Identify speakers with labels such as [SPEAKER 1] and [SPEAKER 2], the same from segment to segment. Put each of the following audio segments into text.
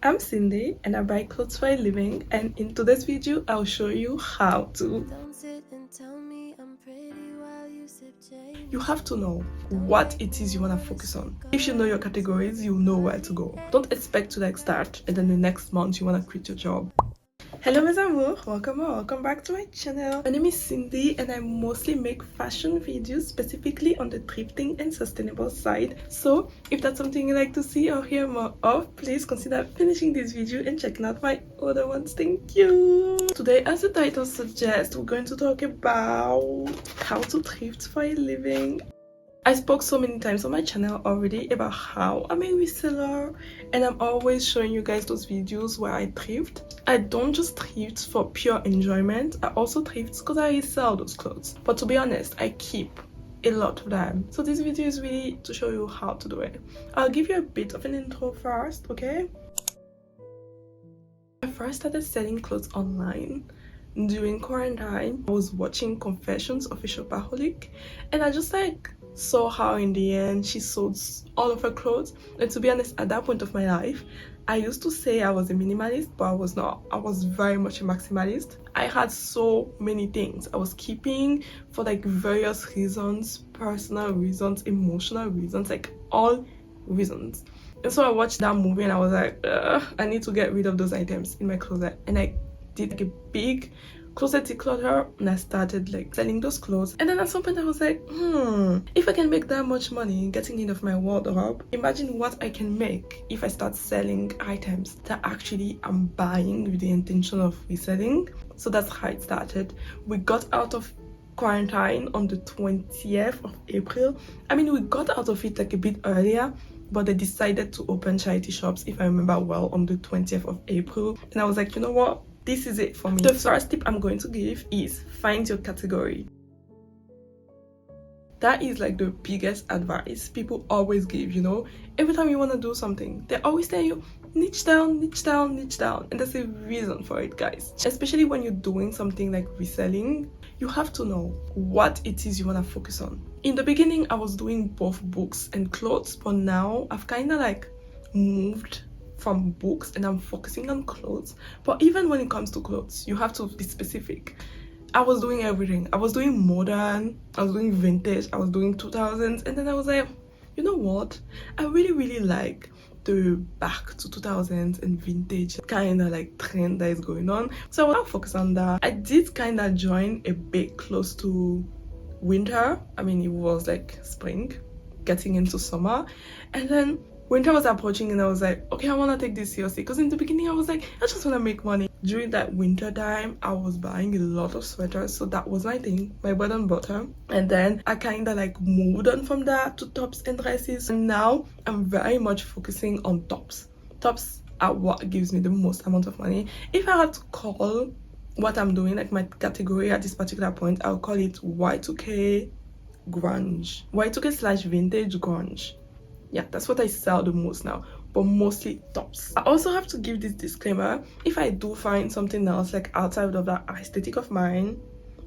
[SPEAKER 1] I'm Cindy and I buy clothes for a living, and in today's video I'll show you how to. You have to know what it is you want to focus on. If you know your categories, you'll know where to go. Don't expect to start and then the next month you want to quit your job. Hello mes amours, welcome back to my channel. My name is Cindy and I mostly make fashion videos, specifically on the thrifting and sustainable side. So if that's something you like to see or hear more of, please consider finishing this video and checking out my other ones. Thank you. Today, as the title suggests, we're going to talk about how to thrift for a living. I spoke so many times on my channel already about how I'm a reseller, and I'm always showing you guys those videos where I thrift. I don't just thrift for pure enjoyment, I also thrift because I resell those clothes. But to be honest, I keep a lot of them. So this video is really to show you how to do it. I'll give you a bit of an intro first, okay? I first started selling clothes online during quarantine. I was watching Confessions of a Shopaholic and I just saw how in the end she sold all of her clothes. And to be honest, at that point of my life, I used to say I was a minimalist, but I was not. I was very much a maximalist. I had so many things I was keeping for various reasons, personal reasons, emotional reasons, all reasons. And so I watched that movie and I was like, I need to get rid of those items in my closet. And I did a big closet declutter and I started selling those clothes. And then at some point I was like, if I can make that much money getting rid of my wardrobe, imagine what I can make if I start selling items that actually I'm buying with the intention of reselling. So that's how it started. We got out of quarantine on the 20th of April. I mean, we got out of it a bit earlier, but they decided to open charity shops, if I remember well, on the 20th of April. And I was like, you know what? This is it for me. The first tip I'm going to give is find your category. That is the biggest advice people always give, every time you want to do something, they always tell you niche down, niche down, niche down. And there's a reason for it, guys. Especially when you're doing something like reselling, you have to know what it is you want to focus on. In the beginning, I was doing both books and clothes, but now I've kind of moved from books and I'm focusing on clothes. But even when it comes to clothes, you have to be specific. I was doing everything. I was doing modern, I was doing vintage, I was doing 2000s, and then I was like, you know what? I really like the back to 2000s and vintage kind of trend that is going on. So I was focused on that. I did kind of join a bit close to winter. I mean, it was spring, getting into summer, and then winter was approaching and I was like, okay, I want to take this seriously, because in the beginning I was like, I just want to make money. During that winter time, I was buying a lot of sweaters, so that was my thing, my bread and butter. And then I kind of moved on from that to tops and dresses, and now I'm very much focusing on tops. Tops are what gives me the most amount of money. If I had to call what I'm doing, my category at this particular point, I'll call it Y2K grunge, Y2K / vintage grunge. Yeah, that's what I sell the most now, but mostly tops. I also have to give this disclaimer: if I do find something else outside of that aesthetic of mine,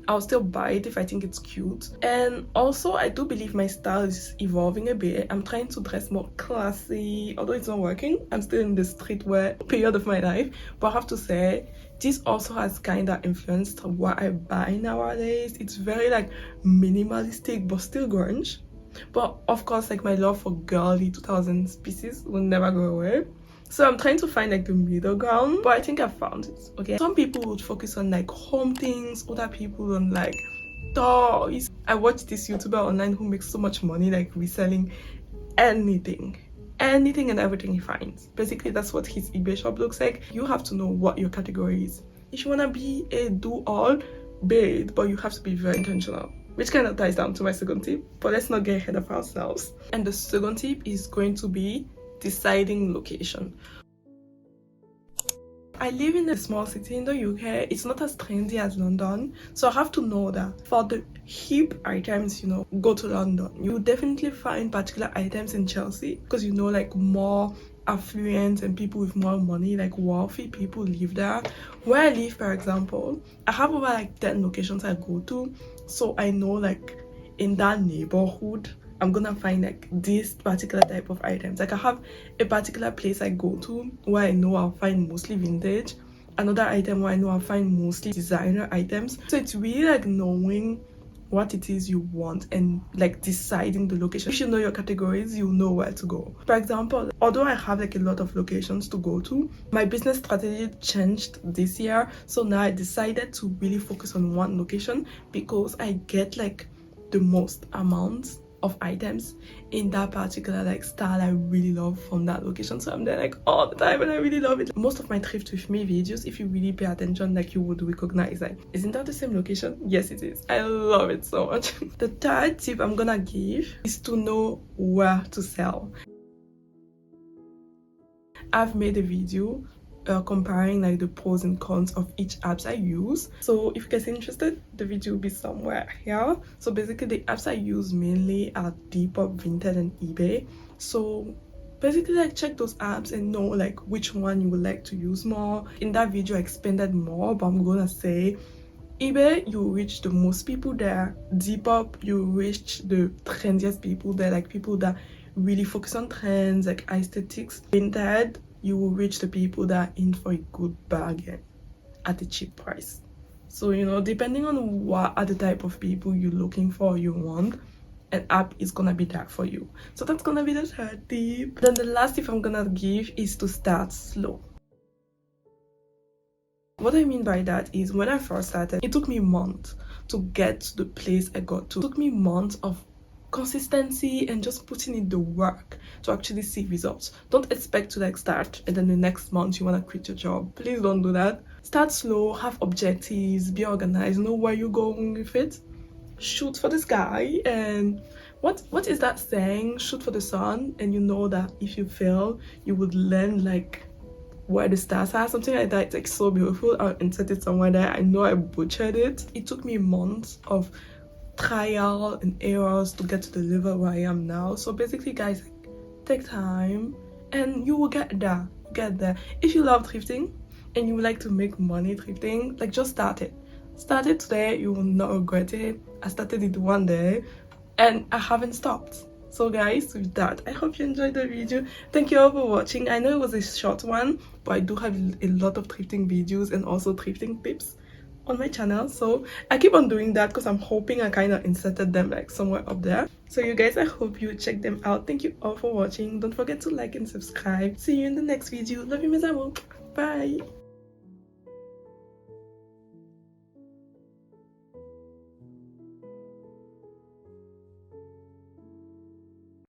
[SPEAKER 1] I'll still buy it if I think it's cute. And also, I do believe my style is evolving a bit. I'm trying to dress more classy, although it's not working. I'm still in the streetwear period of my life, but I have to say, this also has kind of influenced what I buy nowadays. It's very minimalistic, but still grunge. But of course, my love for girly 2000s pieces will never go away. So I'm trying to find the middle ground, but I think I found it. Okay, some people would focus on home things, other people on toys. I watched this YouTuber online who makes so much money reselling anything and everything he finds. Basically, that's what his eBay shop looks like. You have to know what your category is. If you want to be a do-all, bait, but you have to be very intentional, which kind of ties down to my second tip. But let's not get ahead of ourselves. And the second tip is going to be deciding location. I live in a small city in the UK. It's not as trendy as London, so I have to know that for the hip items, go to London. You definitely find particular items in Chelsea, because more affluent and people with more money, wealthy people live there. Where I live, for example, I have over 10 locations I go to, so I know in that neighborhood I'm gonna find like this particular type of items. Like I have a particular place I go to where I know I'll find mostly vintage, another item where I know I'll find mostly designer items. So it's really like knowing what it is you want and like deciding the location. If you know your categories, you'll know where to go. For example, although I have like a lot of locations to go to, my business strategy changed this year. So now I decided to really focus on one location because I get like the most amount of items in that particular like style I really love from that location. So I'm there like all the time and I really love it. Most of my thrift with me videos, if you really pay attention, like you would recognize like, isn't that the same location? Yes it is. I love it so much. The third tip I'm gonna give is to know where to sell. I've made a video comparing like the pros and cons of each apps I use. So if you guys are interested, the video will be somewhere here. So basically the apps I use mainly are Depop, Vinted and eBay. So basically like check those apps and know like which one you would like to use more. In that video I expanded more, but I'm gonna say eBay, you reach the most people there. Depop, you reach the trendiest people there, like people that really focus on trends like aesthetics. Vinted, you will reach the people that are in for a good bargain at a cheap price. So you know, depending on what are the type of people you're looking for, you want, an app is gonna be there for you. So that's gonna be the third tip. Then the last tip I'm gonna give is to start slow. What I mean by that is when I first started, it took me months to get to the place I got to. It took me months of consistency and just putting in the work to actually see results. Don't expect to like start and then the next month you want to quit your job. Please don't do that. Start slow, have objectives, be organized, know where you're going with it. Shoot for the sky. And what is that saying? Shoot for the sun, and you know that if you fail you would learn like where the stars are, something like that. It's like so beautiful. I'll insert it somewhere there. I know I butchered it. It took me months of trial and errors to get to the level where I am now. So basically guys, take time and you will get there. If you love thrifting and you would like to make money thrifting, like just start it today. You will not regret it. I started it one day and I haven't stopped. So guys, with that, I hope you enjoyed the video. Thank you all for watching. I know it was a short one, but I do have a lot of thrifting videos and also thrifting tips on my channel. So I keep on doing that because I'm hoping I kind of inserted them like somewhere up there. So you guys, I hope you check them out. Thank you all for watching. Don't forget to like and subscribe. See you in the next video. Love you, mes amours. Bye.